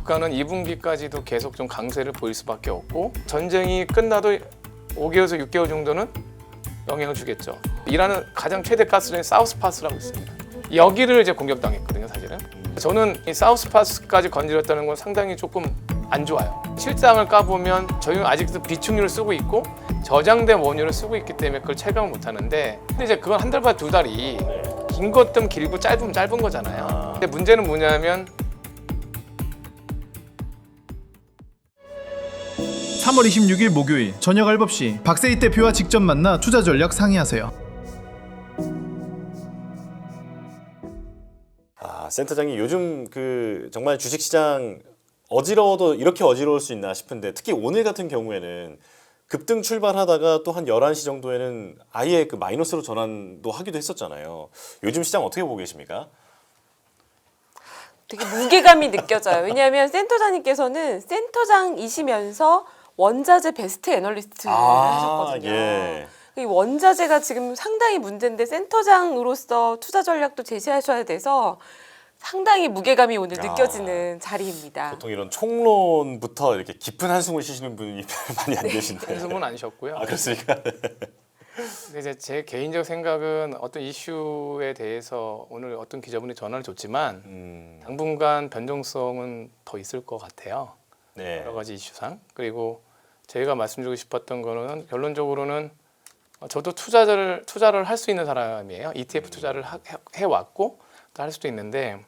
유가는 2분기까지도 계속 좀 강세를 보일 수밖에 없고 전쟁이 끝나도 5개월에서 6개월 정도는 영향을 주겠죠. 이란은 가장 최대 가스라인 사우스파스라고 있습니다. 여기를 이제 공격당했거든요, 사실은. 저는 이 사우스파스까지 건드렸다는 건 상당히 조금 안 좋아요. 실상을 까보면 저희는 아직도 비축유를 쓰고 있고 저장된 원유를 쓰고 있기 때문에 그걸 체감을 못 하는데, 근데 이제 그건 한 달보다 두 달이 긴 것든 길고 짧으면 짧은 거잖아요. 근데 문제는 뭐냐면 3월 26일 목요일 저녁 7시 박세희 대표와 직접 만나 투자 전략 상의하세요. 센터장이 요즘 정말 주식시장 어지러워도 이렇게 어지러울 수 있나 싶은데, 특히 오늘 같은 경우에는 급등 출발하다가 또 한 11시 정도에는 아예 마이너스로 전환도 하기도 했었잖아요. 요즘 시장 어떻게 보고 계십니까? 되게 무게감이 느껴져요. 왜냐하면 센터장님께서는 센터장이시면서 원자재 베스트 애널리스트를 하셨거든요. 예. 이 원자재가 지금 상당히 문제인데 센터장으로서 투자 전략도 제시하셔야 돼서 상당히 무게감이 오늘 느껴지는 자리입니다. 보통 이런 총론부터 이렇게 깊은 한숨을 쉬시는 분이 많이 안 계신데. 한숨은 안 쉬었고요. 그렇습니까? 근데 이제 제 개인적 생각은 어떤 이슈에 대해서 오늘 어떤 기자분이 전화를 줬지만 당분간 변동성은 더 있을 것 같아요. 네. 여러 가지 이슈상. 그리고 저희가 말씀드리고 싶었던 거는 결론적으로는 저도 투자를 할 수 있는 사람이에요. ETF 투자를 해왔고 또 할 수도 있는데,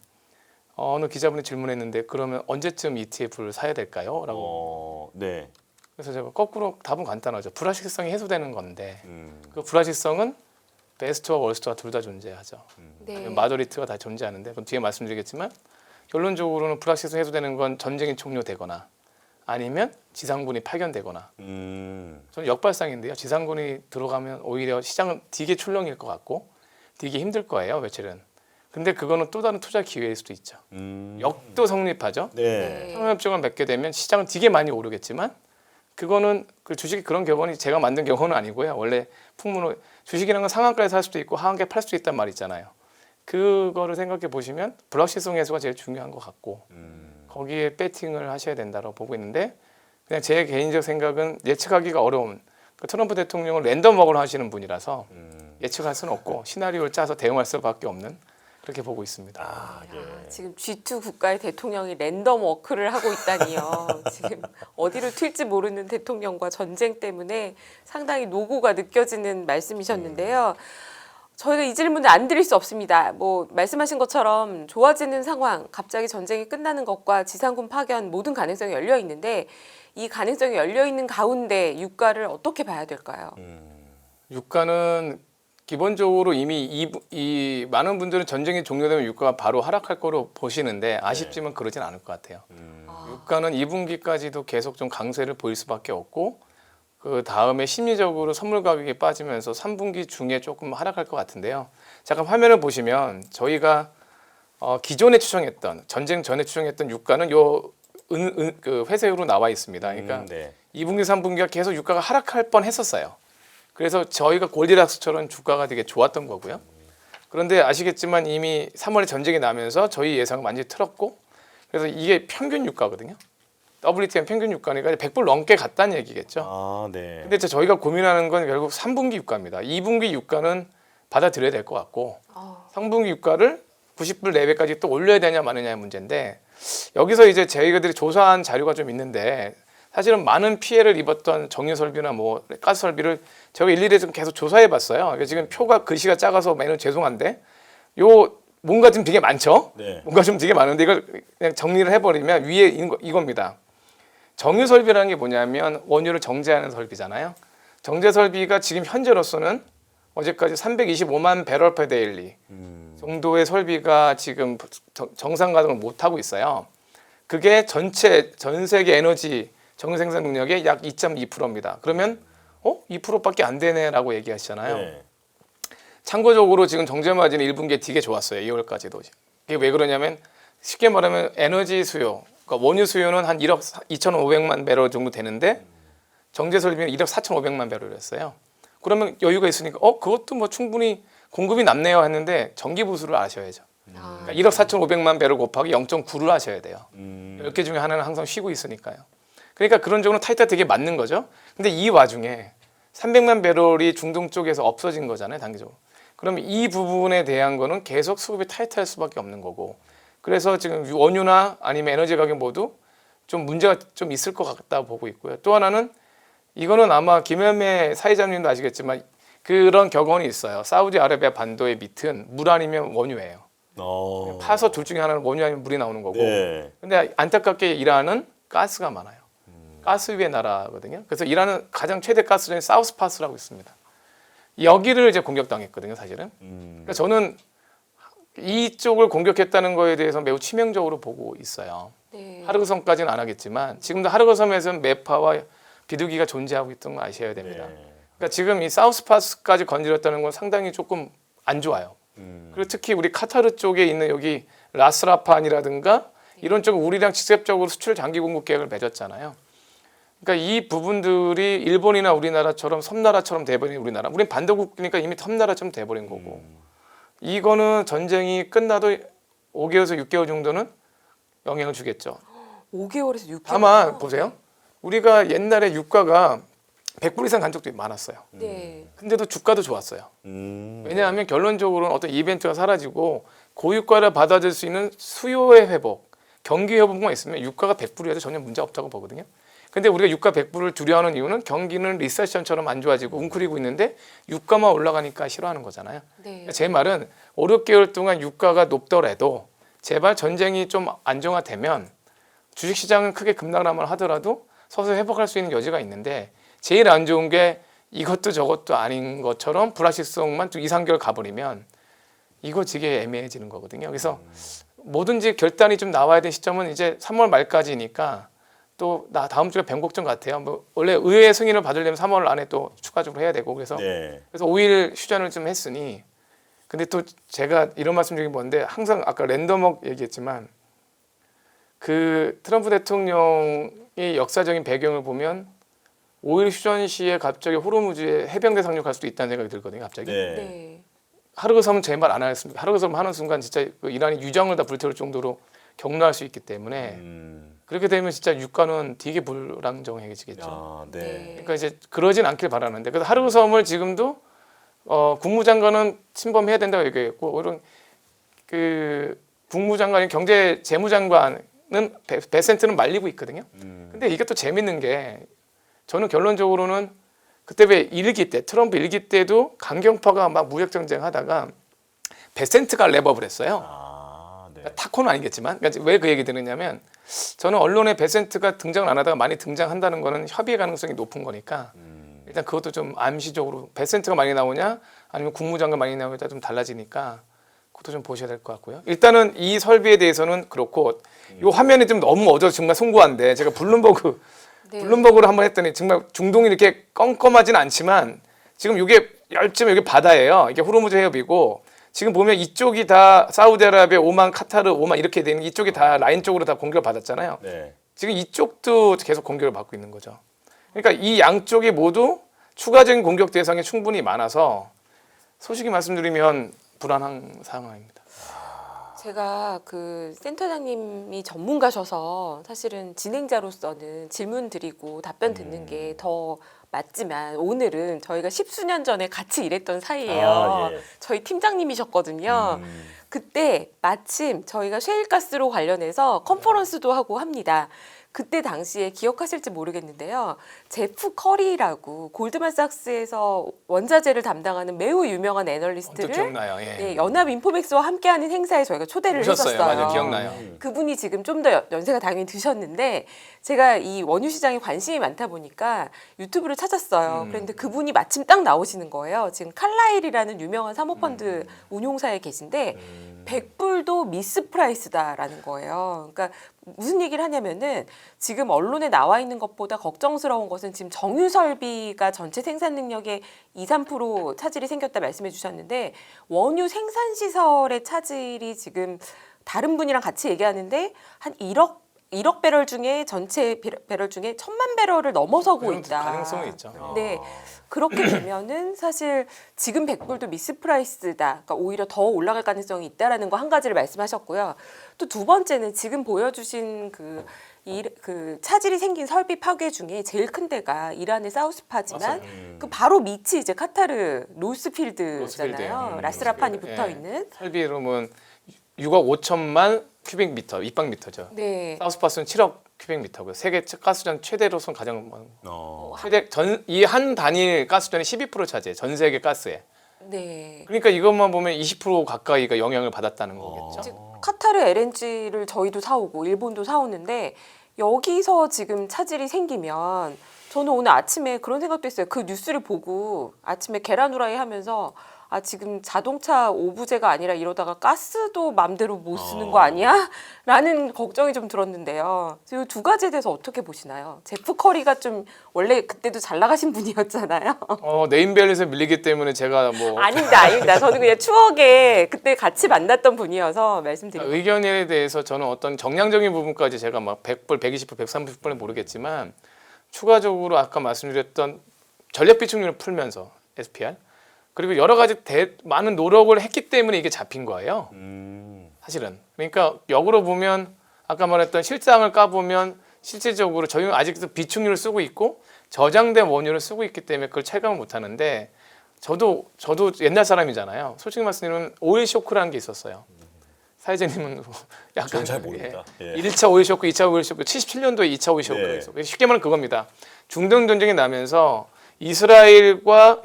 어느 기자분이 질문했는데 그러면 언제쯤 ETF를 사야 될까요? 라고. 네. 그래서 제가 거꾸로 답은 간단하죠. 불확실성이 해소되는 건데 그 불확실성은 베스트와 월스트와 둘 다 존재하죠. 네. 마더리트가 다 존재하는데, 그건 뒤에 말씀드리겠지만 결론적으로는 불확실성 해소되는 건 전쟁이 종료되거나 아니면 지상군이 파견되거나. 저는 역발상인데요. 지상군이 들어가면 오히려 시장은 되게 출렁일 것 같고 되게 힘들 거예요, 며칠은. 근데 그거는 또 다른 투자 기회일 수도 있죠. 역도 성립하죠. 네. 상호협정을 맺게 되면 시장은 되게 많이 오르겠지만, 그거는 그 주식이 그런 경우는 제가 만든 경우는 아니고요. 원래 풍문으로 주식이라는 건 상한가에 살 수도 있고 하한가에 팔 수도 있단 말이 있잖아요. 그거를 생각해 보시면 불확실성 해소가 제일 중요한 것 같고 거기에 배팅을 하셔야 된다고 보고 있는데, 그냥 제 개인적 생각은 예측하기가 어려운, 트럼프 대통령을 랜덤워크를 하시는 분이라서 예측할 수는 없고 시나리오를 짜서 대응할 수밖에 없는, 그렇게 보고 있습니다. 예. 지금 G2 국가의 대통령이 랜덤 워크를 하고 있다니요. 지금 어디로 튈지 모르는 대통령과 전쟁 때문에 상당히 노고가 느껴지는 말씀이셨는데요. 저희가 이 질문을 안 드릴 수 없습니다. 뭐 말씀하신 것처럼 좋아지는 상황, 갑자기 전쟁이 끝나는 것과 지상군 파견, 모든 가능성이 열려 있는데 이 가능성이 열려 있는 가운데 유가를 어떻게 봐야 될까요? 유가는 기본적으로 이미 이 많은 분들은 전쟁이 종료되면 유가가 바로 하락할 거로 보시는데 아쉽지만 그러진 않을 것 같아요. 유가는 2분기까지도 계속 좀 강세를 보일 수밖에 없고, 그 다음에 심리적으로 선물 가격이 빠지면서 3분기 중에 조금 하락할 것 같은데요. 잠깐 화면을 보시면 저희가 기존에 추정했던, 전쟁 전에 추정했던 유가는 그 회색으로 나와 있습니다. 그러니까 네. 2분기, 3분기가 계속 유가가 하락할 뻔 했었어요. 그래서 저희가 골디락스처럼 주가가 되게 좋았던 거고요. 그런데 아시겠지만 이미 3월에 전쟁이 나면서 저희 예상을 완전히 틀었고, 그래서 이게 평균 유가거든요. WTI 평균 유가니까 100불 넘게 갔다는 얘기겠죠. 네. 근데 저희가 고민하는 건 결국 3분기 유가입니다. 2분기 유가는 받아들여야 될 것 같고 3분기 유가를 90불 내외까지 또 올려야 되냐 마느냐의 문제인데, 여기서 이제 저희들이 조사한 자료가 좀 있는데, 사실은 많은 피해를 입었던 정유 설비나 뭐 가스 설비를 제가 일일이 좀 계속 조사해 봤어요. 지금 표가 글씨가 작아서 매는 죄송한데, 요 뭔가 좀 되게 많죠. 네. 뭔가 좀 되게 많은데 이걸 그냥 정리를 해버리면 위에 이겁니다. 정유 설비라는 게 뭐냐면 원유를 정제하는 설비잖아요. 정제 설비가 지금 현재로서는 어제까지 325만 배럴 퍼 데일리 정도의 설비가 지금 정상 가동을 못 하고 있어요. 그게 전 세계 에너지 정유 생산 능력의 약 2.2%입니다. 그러면 2%밖에 안 되네라고 얘기하시잖아요. 네. 참고적으로 지금 정제 마진이 1분기에 되게 좋았어요. 2월까지도. 이게 왜 그러냐면 쉽게 말하면 에너지 수요, 그러니까 원유 수요는 한 1억 2,500만 배럴 정도 되는데 정제 설비는 1억 4,500만 배럴이었어요. 그러면 여유가 있으니까 그것도 뭐 충분히 공급이 남네요 했는데 전기 부수를 아셔야죠. 그러니까 1억 4,500만 배럴 곱하기 0.9를 하셔야 돼요. 10개 중에 하나는 항상 쉬고 있으니까요. 그러니까 그런 쪽으로 타이트가 되게 맞는 거죠. 근데 이 와중에 300만 배럴이 중동 쪽에서 없어진 거잖아요, 단기적으로. 그러면 이 부분에 대한 거는 계속 수급이 타이트할 수밖에 없는 거고. 그래서 지금 원유나 아니면 에너지 가격 모두 좀 문제가 좀 있을 것 같다고 보고 있고요. 또 하나는 이거는 아마 김현매 사회자님도 아시겠지만 그런 격언이 있어요. 사우디아라비아 반도의 밑은 물 아니면 원유예요. 파서 둘 중에 하나는 원유 아니면 물이 나오는 거고. 네. 근데 안타깝게 이란은 가스가 많아요. 가스 위의 나라거든요. 그래서 이란은 가장 최대 가스전이 사우스파스라고 있습니다. 여기를 이제 공격당했거든요, 사실은. 그러니까 저는 이쪽을 공격했다는 거에 대해서 매우 치명적으로 보고 있어요. 네. 하르그섬까지는 안 하겠지만 지금도 하르그섬에서는 매파와 비둘기가 존재하고 있던 거 아셔야 됩니다. 그러니까 지금 이 사우스파스까지 건드렸다는 건 상당히 조금 안 좋아요. 그리고 특히 우리 카타르 쪽에 있는 여기 라스라판이라든가 이런 쪽은 우리랑 직접적으로 수출 장기 공급 계획을 맺었잖아요. 그러니까 이 부분들이 일본이나 우리나라처럼 섬나라처럼 돼버린 우리나라. 우린 반도국이니까 이미 섬나라처럼 돼버린 거고. 이거는 전쟁이 끝나도 5개월에서 6개월 정도는 영향을 주겠죠. 5개월에서 6개월. 다만 보세요. 우리가 옛날에 유가가 100불 이상 간 적도 많았어요. 네. 근데도 주가도 좋았어요. 왜냐하면 결론적으로는 어떤 이벤트가 사라지고 고유가를 받아들일 수 있는 수요의 회복, 경기 회복만 있으면 유가가 100불이어도 전혀 문제 없다고 보거든요. 근데 우리가 유가 100불을 두려워하는 이유는 경기는 리세션처럼 안 좋아지고 웅크리고 있는데 유가만 올라가니까 싫어하는 거잖아요. 네. 제 말은 5, 6개월 동안 유가가 높더라도 제발 전쟁이 좀 안정화되면 주식시장은 크게 급락을 하더라도 서서히 회복할 수 있는 여지가 있는데 제일 안 좋은 게 이것도 저것도 아닌 것처럼 불확실성만 2, 3개월 가버리면 이거 되게 애매해지는 거거든요. 그래서 뭐든지 결단이 좀 나와야 될 시점은 이제 3월 말까지니까 또 다음 주가 변곡점 같아요. 뭐 원래 의회 승인을 받으려면 3월 안에 또 추가적으로 해야 되고 그래서 5일 휴전을 좀 했으니 근데 또 제가 이런 말씀드리긴 뭔데 항상 아까 랜덤워크 얘기했지만 그 트럼프 대통령의 역사적인 배경을 보면 5일 휴전 시에 갑자기 호르무즈에 해병대 상륙할 수도 있다는 생각이 들거든요. 갑자기. 네. 하르그섬은 제 말 안 하겠습니다. 하르그섬 하는 순간 진짜 그 이란이 유정을 다 불태울 정도로 격노할 수 있기 때문에 그렇게 되면 진짜 유가는 되게 불안정해지겠죠. 아, 네. 그러니까 이제 그러진 않길 바라는데 그래서 하르그섬을 지금도 국무장관은 침범해야 된다고 얘기했고 이런 그 국무장관이 경제 재무장관은 베센트는 말리고 있거든요. 근데 이게 또 재밌는 게 저는 결론적으로는 그때 왜 일기 때 트럼프 일기 때도 강경파가 막 무역 전쟁 하다가 베센트가 랩업을 했어요. 네. 타코는 아니겠지만 그러니까 왜 그 얘기 드느냐면 저는 언론에 베센트가 등장을 안 하다가 많이 등장한다는 거는 협의의 가능성이 높은 거니까 일단 그것도 좀 암시적으로 베센트가 많이 나오냐 아니면 국무장관 많이 나오냐에 따라 좀 달라지니까 그것도 좀 보셔야 될 것 같고요. 일단은 이 설비에 대해서는 그렇고 이 화면이 좀 너무 어두워서 정말 송구한데 제가 블룸버그를 한번 했더니 정말 중동이 이렇게 껌껌하진 않지만 지금 이게 열쯤 여기 바다예요. 이게 호르무즈 해협이고 지금 보면 이쪽이 다 사우디아라비아, 오만, 카타르, 오만 이렇게 되는 이쪽이 다 라인 쪽으로 다 공격을 받았잖아요. 네. 지금 이쪽도 계속 공격을 받고 있는 거죠. 그러니까 이 양쪽이 모두 추가적인 공격 대상이 충분히 많아서 솔직히 말씀드리면 불안한 상황입니다. 제가 그 센터장님이 전문가셔서 사실은 진행자로서는 질문 드리고 답변 듣는 게 더 맞지만 오늘은 저희가 10수년 전에 같이 일했던 사이예요. 아, 예. 저희 팀장님이셨거든요. 그때 마침 저희가 셰일가스로 관련해서 컨퍼런스도 하고 합니다. 그때 당시에 기억하실지 모르겠는데요. 제프 커리라고 골드만삭스에서 원자재를 담당하는 매우 유명한 애널리스트를 기억나요. 예. 연합인포맥스와 함께하는 행사에 저희가 초대를 오셨어요. 했었어요. 맞아요. 기억나요. 그분이 지금 좀 더 연세가 당연히 드셨는데 제가 이 원유 시장에 관심이 많다 보니까 유튜브를 찾았어요. 그런데 그분이 마침 딱 나오시는 거예요. 지금 칼라일이라는 유명한 사모펀드 운용사에 계신데 100불도 미스프라이스다라는 거예요. 그러니까 무슨 얘기를 하냐면은 지금 언론에 나와 있는 것보다 걱정스러운 것은 지금 정유 설비가 전체 생산 능력의 2, 3% 차질이 생겼다 말씀해 주셨는데 원유 생산 시설의 차질이 지금 다른 분이랑 같이 얘기하는데 한 1억 1억 배럴 중에 전체 배럴 중에 1,000만 배럴을 넘어서고 그런 있다. 가능성은 있죠. 네. 그렇게 되면은 사실 지금 100불도 미스프라이스다. 그러니까 오히려 더 올라갈 가능성이 있다라는 거 한 가지를 말씀하셨고요. 또 두 번째는 지금 보여주신 그 차질이 생긴 설비 파괴 중에 제일 큰 데가 이란의 사우스파지만 그 바로 밑이 이제 카타르 노스필드잖아요. 노스필드예요. 라스라판이 노스필드. 붙어 예. 있는. 설비 이름은 6억 5천만 큐빅미터, 입방미터죠. 네. 사우스파스는 7억 큐빅미터고요. 세계 가스전 최대로선 가장 어. 최대 이 한 단일 가스전이 12% 차지해 전 세계 가스에. 네. 그러니까 이것만 보면 20% 가까이가 영향을 받았다는 거겠죠. 이제 카타르 LNG를 저희도 사오고 일본도 사오는데 여기서 지금 차질이 생기면 저는 오늘 아침에 그런 생각도 했어요. 그 뉴스를 보고 아침에 계란 후라이 하면서 아 지금 자동차 오부제가 아니라 이러다가 가스도 맘대로 못 쓰는 거 아니야? 라는 걱정이 좀 들었는데요. 이 두 가지에 대해서 어떻게 보시나요? 제프 커리가 좀 원래 그때도 잘 나가신 분이었잖아요. 네임밸리에서 밀리기 때문에 제가 뭐 아닙니다. 저는 그냥 추억에 그때 같이 만났던 분이어서 말씀드립니다. 의견에 대해서 저는 어떤 정량적인 부분까지 제가 막 100불, 120불, 130불은 모르겠지만 추가적으로 아까 말씀드렸던 전력 비축률을 풀면서 SPR 그리고 여러 가지 많은 노력을 했기 때문에 이게 잡힌 거예요. 사실은. 그러니까 역으로 보면 아까 말했던 실상을 까보면 실질적으로 저희는 아직도 비축률을 쓰고 있고 저장된 원유를 쓰고 있기 때문에 그걸 체감을 못 하는데 저도 옛날 사람이잖아요. 솔직히 말씀드리면 오일 쇼크라는 게 있었어요. 사회자님은 약간 저는 잘 모릅니다. 예. 1차 오일 쇼크, 2차 오일 쇼크, 77년도에 2차 오일 쇼크가 네. 있었고 쉽게 말하면 그겁니다. 중동 전쟁이 나면서 이스라엘과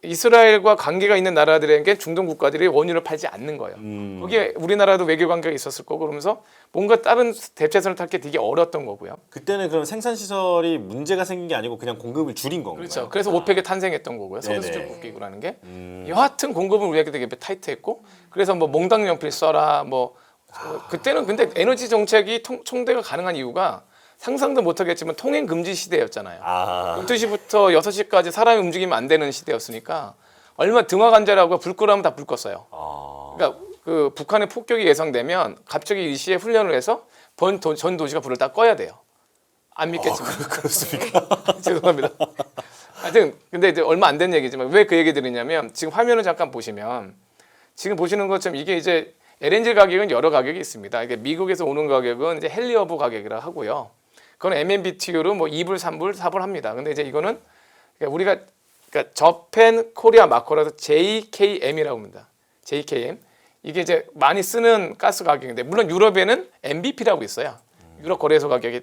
이스라엘과 관계가 있는 나라들에게 중동 국가들이 원유를 팔지 않는 거예요. 거기에 우리나라도 외교 관계가 있었을 거고 그러면서 뭔가 다른 대체선을 탈 게 되게 어려웠던 거고요. 그때는 그럼 생산 시설이 문제가 생긴 게 아니고 그냥 공급을 줄인 건가요? 그렇죠. 그래서 오펙이 탄생했던 거고요. 네네. 서비스적 국기구라는 게 여하튼 공급은 우리에게 되게 타이트했고 그래서 뭐 몽당 연필 써라 뭐 그때는 근데 에너지 정책이 총대가 가능한 이유가 상상도 못하겠지만 통행 금지 시대였잖아요. 12시부터 6시까지 사람이 움직이면 안 되는 시대였으니까 얼마 등화관제라고 불 끄라면 다 불 껐어요. 그러니까 그 북한의 폭격이 예상되면 갑자기 일시에 훈련을 해서 전 도시가 불을 다 꺼야 돼요. 안 믿겠지만. 그렇습니까? 죄송합니다. 하여튼 근데 이제 얼마 안 된 얘기지만 왜 그 얘기 드리냐면 지금 화면을 잠깐 보시면 지금 보시는 것처럼 이게 이제 LNG 가격은 여러 가격이 있습니다. 이게 미국에서 오는 가격은 이제 헨리허브 가격이라 하고요. 그건 MMBTU로 뭐 2불, 3불, 4불 합니다. 근데 이제 이거는 우리가 그러니까 저펜 코리아 마커라서 JKM이라고 합니다. JKM. 이게 이제 많이 쓰는 가스 가격인데 물론 유럽에는 MBP라고 있어요. 유럽 거래소 가격이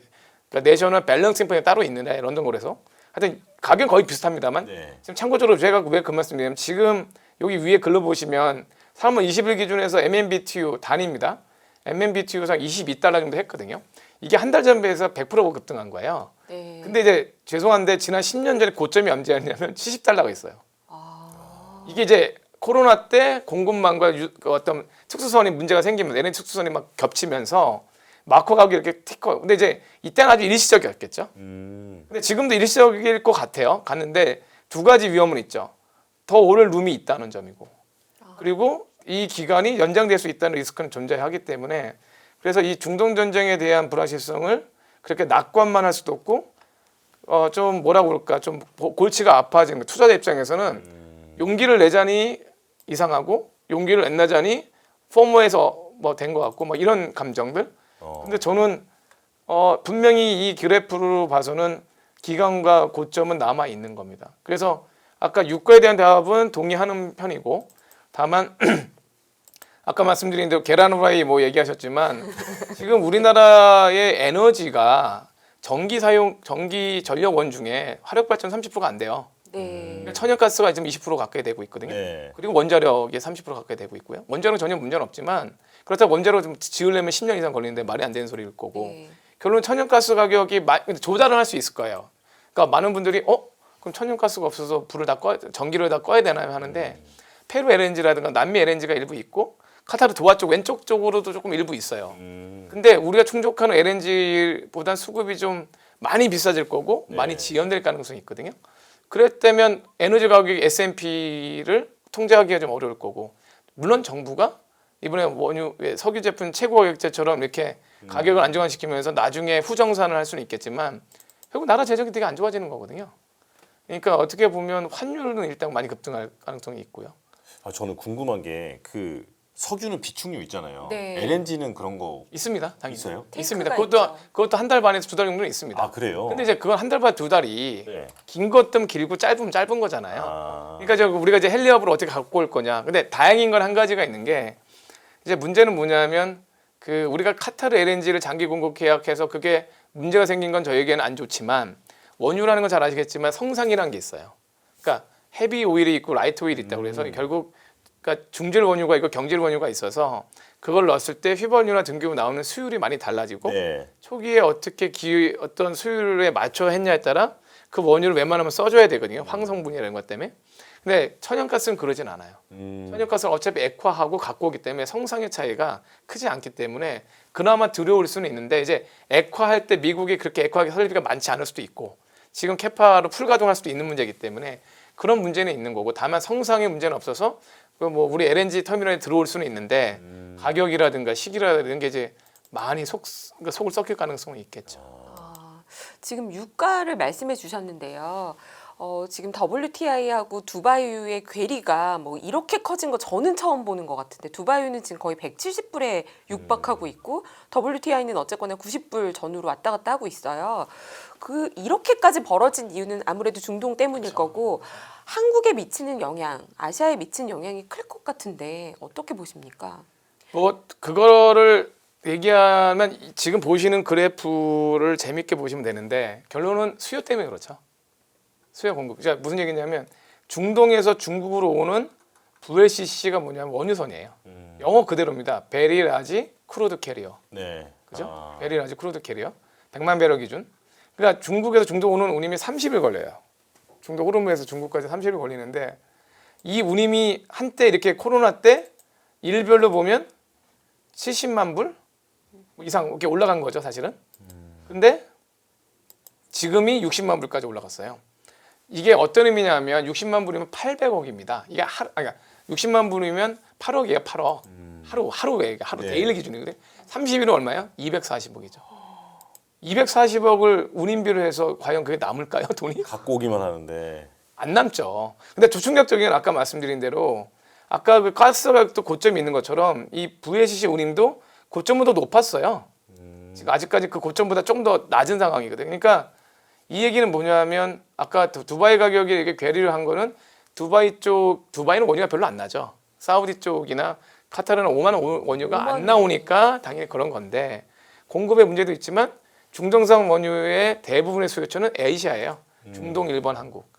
그러니까 내셔널 밸런싱 포인트 따로 있는데 런던 거래소. 하여튼 가격은 거의 비슷합니다만 네. 지금 참고적으로 제가 왜 그 말씀드리냐면 지금 여기 위에 글로 보시면 3월 20일 기준에서 MMBTU 단위입니다. MMBTU상 22달러 정도 했거든요. 이게 한 달 전에 비해서 100% 급등한 거예요. 네. 근데 이제 죄송한데 지난 10년 전에 고점이 언제였냐면 70달러가 있어요. 이게 이제 코로나 때 공급망과 그 어떤 특수선이 문제가 생기면 내년 특수선이 막 겹치면서 마커 가격이 이렇게 티커. 근데 이제 이때는 아주 일시적이었겠죠. 근데 지금도 일시적일 것 같아요. 갔는데 두 가지 위험은 있죠. 더 오를 룸이 있다는 점이고 그리고 이 기간이 연장될 수 있다는 리스크는 존재하기 때문에 그래서 이 중동 전쟁에 대한 불확실성을 그렇게 낙관만 할 수도 없고 좀 뭐라고 그럴까 좀 골치가 아파지는 투자자 입장에서는 용기를 내자니 이상하고 용기를 안 내자니 포머에서 뭐 된 것 같고 뭐 이런 감정들. 근데 저는 분명히 이 그래프로 봐서는 기간과 고점은 남아 있는 겁니다. 그래서 아까 유가에 대한 대답은 동의하는 편이고 다만 아까 말씀드린 대로 계란 후라이 뭐 얘기하셨지만 지금 우리나라의 에너지가 전기 전력원 중에 화력 발전 30%가 안 돼요. 네. 천연가스가 지금 20% 가까이 되고 있거든요. 네. 그리고 원자력이 30% 가까이 되고 있고요. 원자력은 전혀 문제는 없지만 그렇다고 원자로 좀 지으려면 10년 이상 걸리는데 말이 안 되는 소리일 거고 네. 결론은 천연가스 가격이 조달을 할 수 있을 거예요. 그러니까 많은 분들이 그럼 천연가스가 없어서 전기를 다 꺼야 되나요 하는데 페루 LNG라든가 남미 LNG가 일부 있고 카타르 도하 쪽 왼쪽 쪽으로도 조금 일부 있어요. 근데 우리가 충족하는 LNG보단 수급이 좀 많이 비싸질 거고 많이 지연될 가능성이 있거든요. 그랬다면 에너지 가격이 S&P를 통제하기가 좀 어려울 거고 물론 정부가 이번에 석유 제품 최고 가격제처럼 이렇게 가격을 안정화시키면서 나중에 후정산을 할 수는 있겠지만 결국 나라 재정이 되게 안 좋아지는 거거든요. 그러니까 어떻게 보면 환율은 일단 많이 급등할 가능성이 있고요. 저는 궁금한 게 그 석유는 비축유 있잖아요. 네. LNG는 그런 거 있습니다. 당연히. 있어요? 있습니다. 탱크가 있죠. 그것도 한 달 반에서 두 달 정도는 있습니다. 아 그래요? 근데 이제 그건 한 달 반 두 달이 네. 긴 것도 길고 짧으면 짧은 거잖아요. 아. 그러니까 우리가 이제 헬리업으로 어떻게 갖고 올 거냐. 근데 다행인 건 한 가지가 있는 게 이제 문제는 뭐냐면 그 우리가 카타르 LNG를 장기 공급 계약해서 그게 문제가 생긴 건 저에게는 안 좋지만 원유라는 건 잘 아시겠지만 성상이라는 게 있어요. 그러니까 헤비 오일이 있고 라이트 오일이 있다고 그래서 결국 그러니까 중질 원유가 있고 경질 원유가 있어서 그걸 넣었을 때 휘발유나 등유 나오는 수율이 많이 달라지고 네. 초기에 어떻게 어떤 수율에 맞춰 했냐에 따라 그 원유를 웬만하면 써줘야 되거든요. 황성분이라는 것 때문에. 근데 천연가스는 그러진 않아요. 천연가스는 어차피 액화하고 갖고 오기 때문에 성상의 차이가 크지 않기 때문에 그나마 들여올 수는 있는데 이제 액화할 때 미국이 그렇게 액화 설비가 많지 않을 수도 있고 지금 캐파로 풀가동할 수도 있는 문제이기 때문에 그런 문제는 있는 거고 다만 성상의 문제는 없어서 그 뭐 우리 LNG 터미널에 들어올 수는 있는데 가격이라든가 시기라든가 이제 많이 속을 썩힐 가능성은 있겠죠. 지금 유가를 말씀해 주셨는데요. 지금 WTI하고 두바이유의 괴리가 뭐 이렇게 커진 거 저는 처음 보는 것 같은데 두바이유는 지금 거의 170불에 육박하고 있고 WTI는 어쨌거나 90불 전후로 왔다 갔다 하고 있어요. 그 이렇게까지 벌어진 이유는 아무래도 중동 때문일 거고 한국에 미치는 영향, 아시아에 미치는 영향이 클 것 같은데 어떻게 보십니까? 뭐 그거를 얘기하면 지금 보시는 그래프를 재밌게 보시면 되는데 결론은 수요 때문에 그렇죠. 수요 공급. 그러니까 무슨 얘기냐면 중동에서 중국으로 오는 VLCC가 뭐냐면 원유선이에요. 영어 그대로입니다. 베리 라지 크루드 캐리어. 네. 그죠? 베리 라지 크루드 캐리어. 100만 배럴 기준. 그러니까 중국에서 중동 오는 운임이 30일 걸려요. 중동 호르무에서 중국까지 30일 걸리는데 이 운임이 한때 이렇게 코로나 때 일별로 보면 70만 불 이상 이렇게 올라간 거죠, 사실은. 근데 지금이 60만 불까지 올라갔어요. 이게 어떤 의미냐면 60만 불이면 800억입니다. 이게 그러니까 60만 불이면 8억이에요, 8억. 하루에 하루 네. 데일리 기준이거든요. 30일은 얼마예요? 240억이죠. 240억을 운임비로 해서 과연 그게 남을까요, 돈이? 갖고 오기만 하는데. 안 남죠. 근데 더 충격적인 건 아까 말씀드린 대로 아까 그 가스 가격도 고점이 있는 것처럼 이 VLCC 운임도 고점보다 높았어요. 지금 아직까지 그 고점보다 좀 더 낮은 상황이거든요. 그러니까 이 얘기는 뭐냐면 아까 두바이 가격이 이렇게 괴리를 한 거는 두바이는 원유가 별로 안 나죠. 사우디 쪽이나 카타르는 5만 원 원유가 안 나오니까 당연히 그런 건데 공급의 문제도 있지만 중동산 원유의 대부분의 수요처는 아시아예요. 중동, 일본, 한국.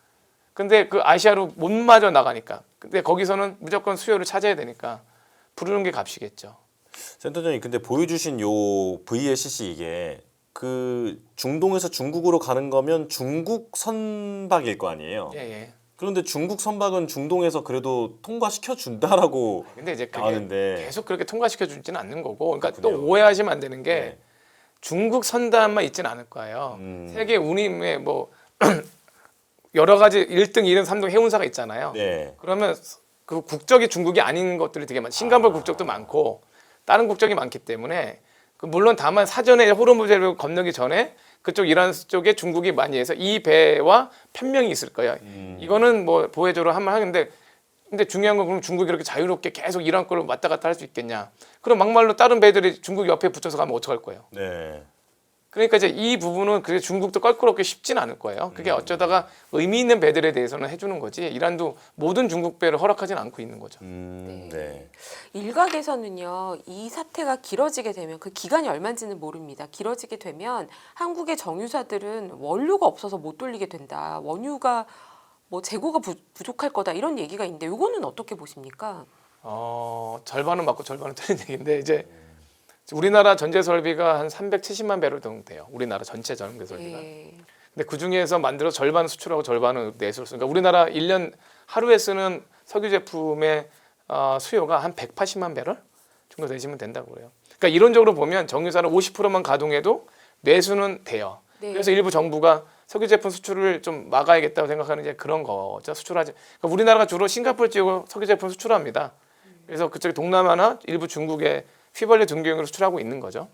근데 그 아시아로 못 마저 나가니까. 근데 거기서는 무조건 수요를 찾아야 되니까 부르는 게 값이겠죠. 센터장님 근데 보여주신 요 VLCC 이게 그 중동에서 중국으로 가는 거면 중국 선박일 거 아니에요. 예, 예. 그런데 중국 선박은 중동에서 그래도 통과시켜 준다라고 근데 이제 그게 나왔는데 계속 그렇게 통과시켜 주지는 않는 거고. 그러니까 그렇군요. 또 오해하시면 안 되는 게 네. 중국 선단만 있지는 않을 거예요. 세계 운임에 뭐 여러 가지 1등, 2등, 3등 해운사가 있잖아요. 네. 그러면 그 국적이 중국이 아닌 것들이 되게 많아요. 싱가포르 국적도 많고 다른 국적이 많기 때문에 물론 다만 사전에 호르무즈를 건너기 전에 그쪽 이란 쪽에 중국이 많이 해서 이 배와 편명이 있을 거예요. 이거는 뭐 보혜조로 하면 하는데 근데 중요한 건 그럼 중국이 이렇게 자유롭게 계속 이란 걸로 왔다 갔다 할 수 있겠냐. 그럼 막말로 다른 배들이 중국 옆에 붙어서 가면 어떡할 거예요. 네. 그러니까 이제 이 부분은 그게 중국도 껄끄럽게 쉽진 않을 거예요. 그게 어쩌다가 의미 있는 배들에 대해서는 해주는 거지. 이란도 모든 중국 배를 허락하지는 않고 있는 거죠. 네. 일각에서는요, 이 사태가 길어지게 되면 그 기간이 얼마인지는 모릅니다. 길어지게 되면 한국의 정유사들은 원료가 없어서 못 돌리게 된다. 원유가 뭐 재고가 부족할 거다 이런 얘기가 있는데 이거는 어떻게 보십니까? 절반은 맞고 절반은 틀린 얘기인데 이제 우리나라 전제 설비가 한 370만 배럴 정도 돼요. 우리나라 전체 전개 설비가. 예. 근데 그 중에서 만들어 절반은 수출하고 절반은 내수로 쓰니까 우리나라 1년 하루에 쓰는 석유 제품의 수요가 한 180만 배럴 정도 되시면 된다고 그래요. 그러니까 이론적으로 보면 정유사는 50%만 가동해도 내수는 돼요. 네. 그래서 일부 정부가 석유 제품 수출을 좀 막아야겠다고 생각하는 게 그런 거죠. 수출하지. 그러니까 우리나라가 주로 싱가포르 지역으로 석유 제품 수출합니다. 그래서 그쪽에 동남아나 일부 중국에 휘발유 등유용으로 수출하고 있는 거죠.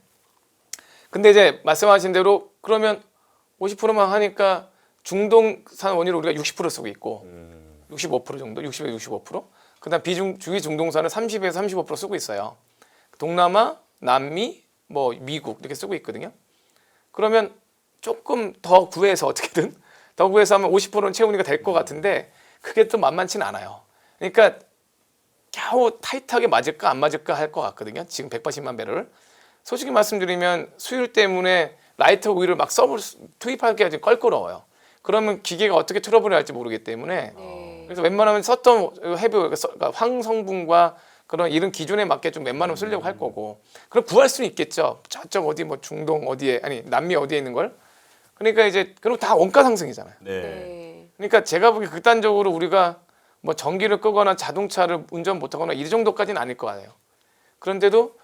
근데 이제 말씀하신 대로 그러면 50%만 하니까 중동산 원유를 우리가 60% 쓰고 있고 65% 정도, 60에서 65%. 그다음 주위 중동산을 30에서 35% 쓰고 있어요. 동남아, 남미, 뭐 미국 이렇게 쓰고 있거든요. 그러면 조금 더 구해서 어떻게든 더 구해서 하면 50%는 채우니까 될 것 같은데 그게 또 만만치는 않아요. 그러니까 겨우 타이트하게 맞을까 안 맞을까 할 것 같거든요. 지금 180만 배럴. 솔직히 말씀드리면 수율 때문에 라이터 오일을 막 투입하기가 좀 껄끄러워요. 그러면 기계가 어떻게 트러블을 할지 모르기 때문에 그래서 웬만하면 썼던 그러니까 황성분과 그런 이런 기준에 맞게 좀 웬만하면 쓰려고 할 거고 그럼 구할 수는 있겠죠. 저쪽 어디 뭐 중동 어디에 아니 남미 어디에 있는 걸 그러니까 이제 그럼 다 원가 상승이잖아요. 네. 그러니까 제가 보기 극단적으로 우리가 뭐 전기를 끄거나 자동차를 운전 못하거나 이 정도까지는 아닐 거 아니에요. 그런데도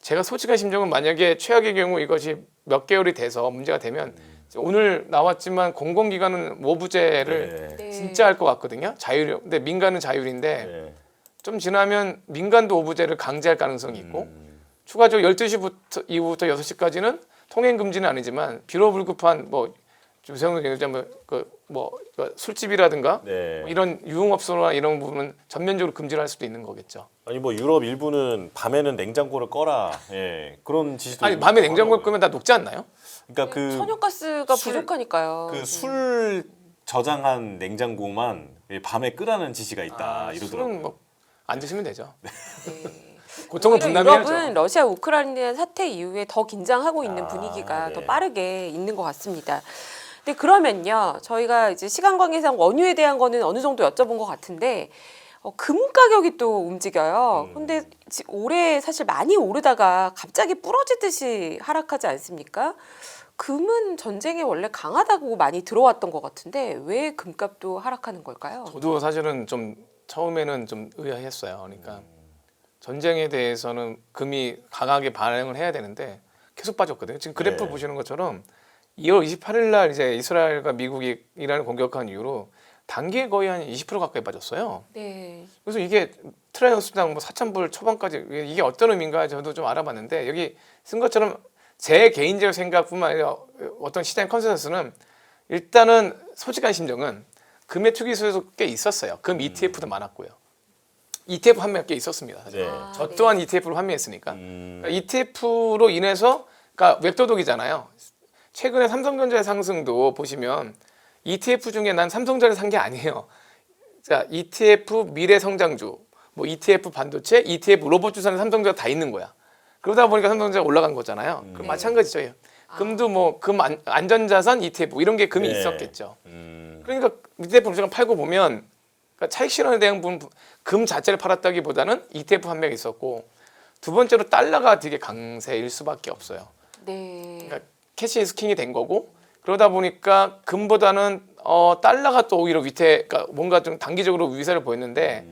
제가 솔직한 심정은 만약에 최악의 경우 이것이 몇 개월이 돼서 문제가 되면 오늘 나왔지만 공공기관은 모부제를 네. 진짜 할 것 같거든요. 자율. 근데 민간은 자율인데 네. 좀 지나면 민간도 오부제를 강제할 가능성이 있고 추가적으로 12시부터 이후부터 6시까지는 통행 금지는 아니지만 비로 불급한 뭐 주세훈 얘기하자면 술집이라든가 네. 뭐 이런 유흥업소나 이런 부분은 전면적으로 금지를 할 수도 있는 거겠죠. 아니 뭐 유럽 일부는 밤에는 냉장고를 꺼라. 예. 그런 지시도 아니 밤에 냉장고를 끄면 다 녹지 않나요? 그러니까 그 천연가스가 술- 부족하니까요. 그 술 저장한 냉장고만 밤에 끄라는 지시가 있다 이러더라고요. 술은 뭐 안 드시면 되죠. 네. 고통은 오히려 분담해야죠. 유럽은 러시아 우크라이나 사태 이후에 더 긴장하고 있는 분위기가 네. 더 빠르게 있는 것 같습니다. 근데 그러면요, 저희가 이제 시간 관계상 원유에 대한 거는 어느 정도 여쭤본 것 같은데 금 가격이 또 움직여요. 근데 올해 사실 많이 오르다가 갑자기 부러지듯이 하락하지 않습니까? 금은 전쟁에 원래 강하다고 많이 들어왔던 것 같은데 왜 금값도 하락하는 걸까요? 저도 사실은 좀 처음에는 좀 의아했어요. 그러니까 전쟁에 대해서는 금이 강하게 반응을 해야 되는데 계속 빠졌거든요. 지금 그래프 네. 보시는 것처럼 2월 28일 날 이제 이스라엘과 미국이 이란을 공격한 이후로 단기에 거의 한 20% 가까이 빠졌어요. 네. 그래서 이게 트라이언 수당 뭐 4,000불 초반까지 이게 어떤 의미인가 저도 좀 알아봤는데 여기 쓴 것처럼 제 개인적 생각뿐만 아니라 어떤 시장 컨센서스는 일단은 솔직한 심정은 금의 투기 수요도 꽤 있었어요. 금 ETF도 많았고요. ETF 판매가 꽤 있었습니다. 사실. 네. 저 또한 ETF를 판매했으니까. 음. ETF로 인해서 그러니까 웹도독이잖아요. 최근에 삼성전자의 상승도 보시면 ETF 중에 난 삼성전자 산 게 아니에요. 자, ETF 미래 성장주, 뭐 ETF 반도체, ETF 로봇 주사는 삼성전자 다 있는 거야. 그러다 보니까 삼성전자가 올라간 거잖아요. 그럼 마찬가지죠. 금도 뭐 금 안전자산 ETF 이런 게 금이 네. 있었겠죠. 그러니까 ETF 무조건 팔고 보면 그러니까 차익 실현에 대한 부분 금 자체를 팔았다기보다는 ETF 판매가 있었고 두 번째로 달러가 되게 강세일 수밖에 없어요. 네. 그러니까 캐시 이스킹이 된 거고 그러다 보니까 금보다는 달러가 또 오히려 그러니까 뭔가 좀 단기적으로 위세를 보였는데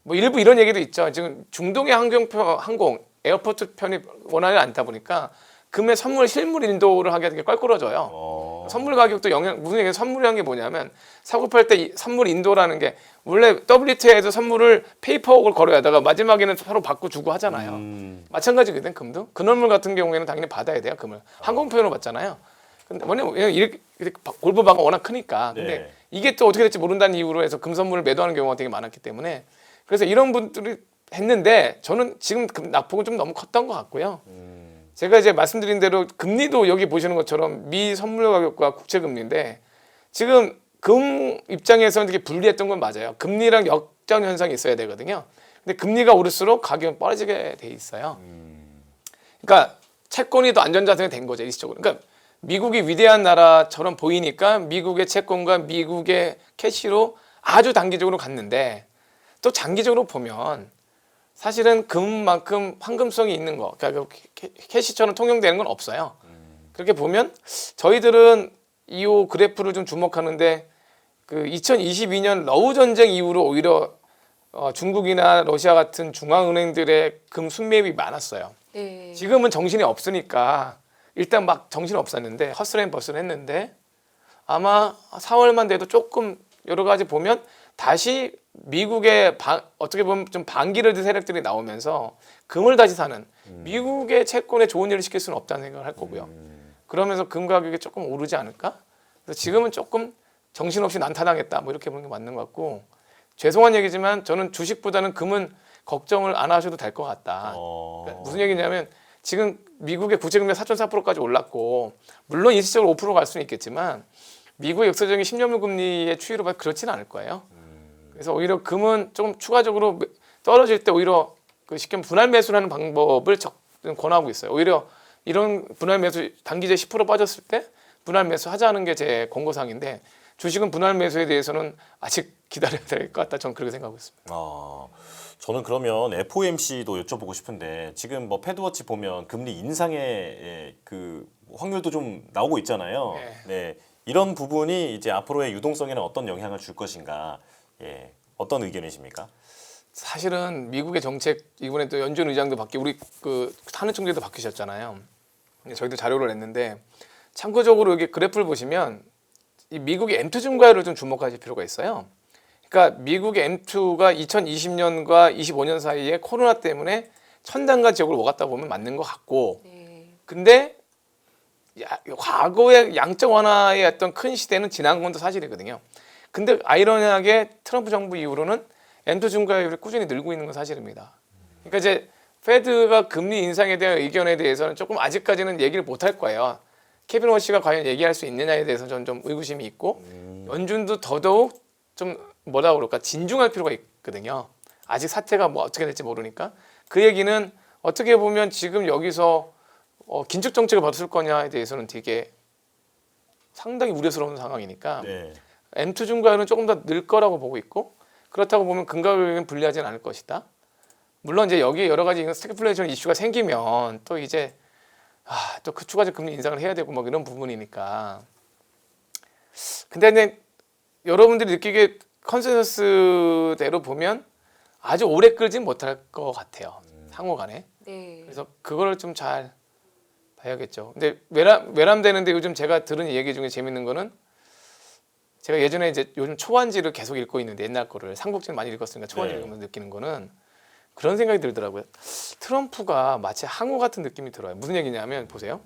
뭐 일부 이런 얘기도 있죠. 지금 중동의 항공 에어포트 편이 원활히 않다 보니까 금의 선물 실물 인도를 하기가 되게 껄끄러져요. 선물 가격도 무슨 얘기예요? 선물이라는 게 뭐냐면 사고 팔 때 선물 인도라는 게 원래 WTO에도 선물을 페이퍼웍을 걸어야다가 마지막에는 서로 받고 주고 하잖아요. 마찬가지거든 금도. 근원물 같은 경우에는 당연히 받아야 돼요 금을. 항공편으로 받잖아요. 근데 뭐냐면 이렇게 골프방가 워낙 크니까. 근데 네. 이게 또 어떻게 될지 모른다는 이유로 해서 금 선물을 매도하는 경우가 되게 많았기 때문에 그래서 이런 분들이 했는데 저는 지금 금 낙폭은 좀 너무 컸던 것 같고요. 제가 이제 말씀드린 대로 금리도 여기 보시는 것처럼 미 선물 가격과 국채 금리인데 지금 금 입장에서는 되게 불리했던 건 맞아요. 금리랑 역전 현상이 있어야 되거든요. 근데 금리가 오를수록 가격은 떨어지게 돼 있어요. 그러니까 채권이 더 안전자산이 된 거죠 일시적으로. 그러니까 미국이 위대한 나라처럼 보이니까 미국의 채권과 미국의 캐시로 아주 단기적으로 갔는데 또 장기적으로 보면 사실은 금만큼 황금성이 있는 거, 그러니까 캐시처럼 통용되는 건 없어요. 그렇게 보면 저희들은 이 그래프를 좀 주목하는데 그 2022년 러우 전쟁 이후로 오히려 중국이나 러시아 같은 중앙은행들의 금 순매입이 많았어요. 네. 지금은 정신이 없으니까 일단 막 정신이 없었는데 허슬앤버슬 했는데 아마 4월만 돼도 조금 여러 가지 보면 다시 미국의 어떻게 보면 좀 반기를 든 세력들이 나오면서 금을 다시 사는 미국의 채권에 좋은 일을 시킬 수는 없다는 생각을 할 거고요. 그러면서 금 가격이 조금 오르지 않을까? 그래서 지금은 조금 정신없이 난타당했다 뭐 이렇게 보는 게 맞는 것 같고 죄송한 얘기지만 저는 주식보다는 금은 걱정을 안 하셔도 될 것 같다. 그러니까 무슨 얘기냐면 지금 미국의 국채금리가 4.4%까지 올랐고 물론 일시적으로 5% 갈 수는 있겠지만 미국의 역사적인 10년물 금리의 추이로 봐도 그렇지는 않을 거예요. 그래서 오히려 금은 좀 추가적으로 떨어질 때 오히려 그 쉽게 분할 매수를 하는 방법을 권하고 있어요. 오히려 이런 분할 매수 단기제 10% 빠졌을 때 분할 매수 하자는 게 제 권고사항인데 주식은 분할 매수에 대해서는 아직 기다려야 될 것 같다. 저는 그렇게 생각하고 있습니다. 저는 그러면 FOMC도 여쭤보고 싶은데 지금 뭐 패드워치 보면 금리 인상의 그 확률도 좀 나오고 있잖아요. 네. 이런 부분이 이제 앞으로의 유동성에는 어떤 영향을 줄 것인가? 예. 어떤 의견이십니까? 사실은 미국의 정책 이번에 또 연준 의장도 바뀌고 우리 그 하는 총재도 바뀌셨잖아요. 저희도 자료를 냈는데 참고적으로 여기 그래프를 보시면 이 미국의 M2 증가율을 좀 주목하실 필요가 있어요. 그러니까 미국의 M2가 2020년과 25년 사이에 코로나 때문에 천당과 지옥을 오갔다 보면 맞는 것 같고, 근데 과거의 양적 완화의 어떤 큰 시대는 지난 건 또 사실이거든요. 근데 아이러니하게 트럼프 정부 이후로는 M2 증가율이 꾸준히 늘고 있는 건 사실입니다. 그러니까 이제 페드가 금리 인상에 대한 의견에 대해서는 조금 아직까지는 얘기를 못 할 거예요. 케빈 워시가 과연 얘기할 수 있느냐에 대해서 저는 좀 의구심이 있고 연준도 더더욱 좀 뭐라 그럴까 진중할 필요가 있거든요. 아직 사태가 뭐 어떻게 될지 모르니까 그 얘기는 어떻게 보면 지금 여기서 긴축 정책을 받을 거냐에 대해서는 되게 상당히 우려스러운 상황이니까 네. M2 증가율은 조금 더 늘 거라고 보고 있고 그렇다고 보면 금 가격은 불리하지는 않을 것이다. 물론 이제 여기에 여러 가지 스태그플레이션 이슈가 생기면 또 이제 또 그 추가적 금리 인상을 해야 되고 뭐 이런 부분이니까. 근데 여러분들이 느끼기에 컨센서스대로 보면 아주 오래 끌진 못할 것 같아요. 상호간에. 네. 그래서 그거를 좀 잘 봐야겠죠. 근데 외람되는데 요즘 제가 들은 얘기 중에 재밌는 거는 제가 예전에 이제 요즘 초안지를 계속 읽고 있는데 옛날 거를 삼국지를 많이 읽었으니까 초안지 읽으면서 느끼는 거는 그런 생각이 들더라고요. 트럼프가 마치 항우 같은 느낌이 들어요. 무슨 얘기냐면 보세요.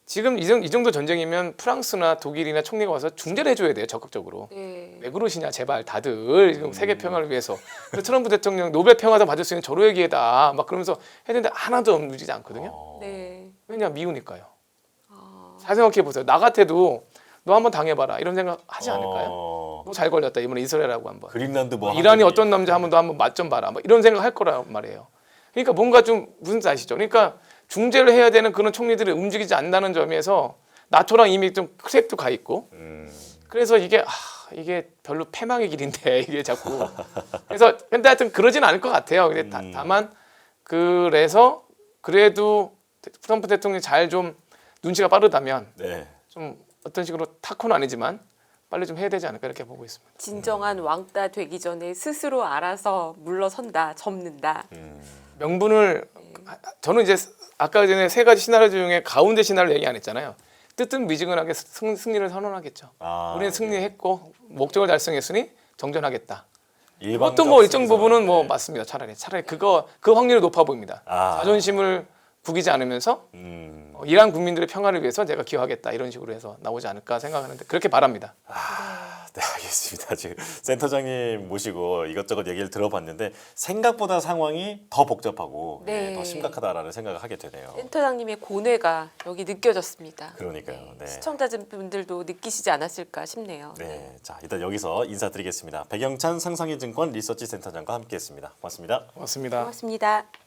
지금 이 정도 전쟁이면 프랑스나 독일이나 총리가 와서 중재를 해줘야 돼요. 적극적으로. 네. 왜 그러시냐 제발 다들 지금 세계 평화를 위해서. 트럼프 대통령 노벨 평화도 받을 수 있는 절호의 기회다. 막 그러면서 했는데 하나도 움직이지 않거든요. 네. 왜냐 미우니까요. 잘 생각해 보세요. 나 같아도 너 한번 당해봐라 이런 생각 하지 않을까요? 너 잘 걸렸다 이번에 이스라엘하고 한번. 그린란드 뭐 이란이 어떤 남자 한번 맛 좀 봐라. 뭐 이런 생각 할 거란 말이에요. 그러니까 뭔가 좀 무슨 뜻 아시죠? 그러니까 중재를 해야 되는 그런 총리들이 움직이지 않는다는 점에서 나토랑 이미 좀 크랙도 가 있고. 그래서 이게 별로 패망의 길인데 이게 자꾸. 그래서 근데 하여튼 그러진 않을 것 같아요. 근데 다만 그래서 그래도 트럼프 대통령이 잘 좀 눈치가 빠르다면 네. 좀 어떤 식으로 타코는 아니지만 빨리 좀 해야 되지 않을까 이렇게 보고 있습니다. 진정한 왕따 되기 전에 스스로 알아서 물러선다, 접는다. 명분을 저는 이제 아까 전에 세 가지 시나리오 중에 가운데 시나리오 얘기 안 했잖아요. 뜨뜻미지근하게 승리를 선언하겠죠. 우리는 승리했고 목적을 달성했으니 정전하겠다. 그것도 뭐 일정 부분은 뭐 맞습니다. 차라리 그 확률이 높아 보입니다. 자존심을 구기지 않으면서 이란 국민들의 평화를 위해서 내가 기여하겠다 이런 식으로 해서 나오지 않을까 생각하는데 그렇게 바랍니다. 네, 알겠습니다. 지금 센터장님 모시고 이것저것 얘기를 들어봤는데 생각보다 상황이 더 복잡하고 네. 더 심각하다라는 생각을 하게 되네요. 센터장님의 고뇌가 여기 느껴졌습니다. 그러니까요. 네. 시청자분들도 느끼시지 않았을까 싶네요. 네, 자 일단 여기서 인사드리겠습니다. 백영찬 상상의 증권 리서치 센터장과 함께했습니다. 고맙습니다. 고맙습니다. 고맙습니다.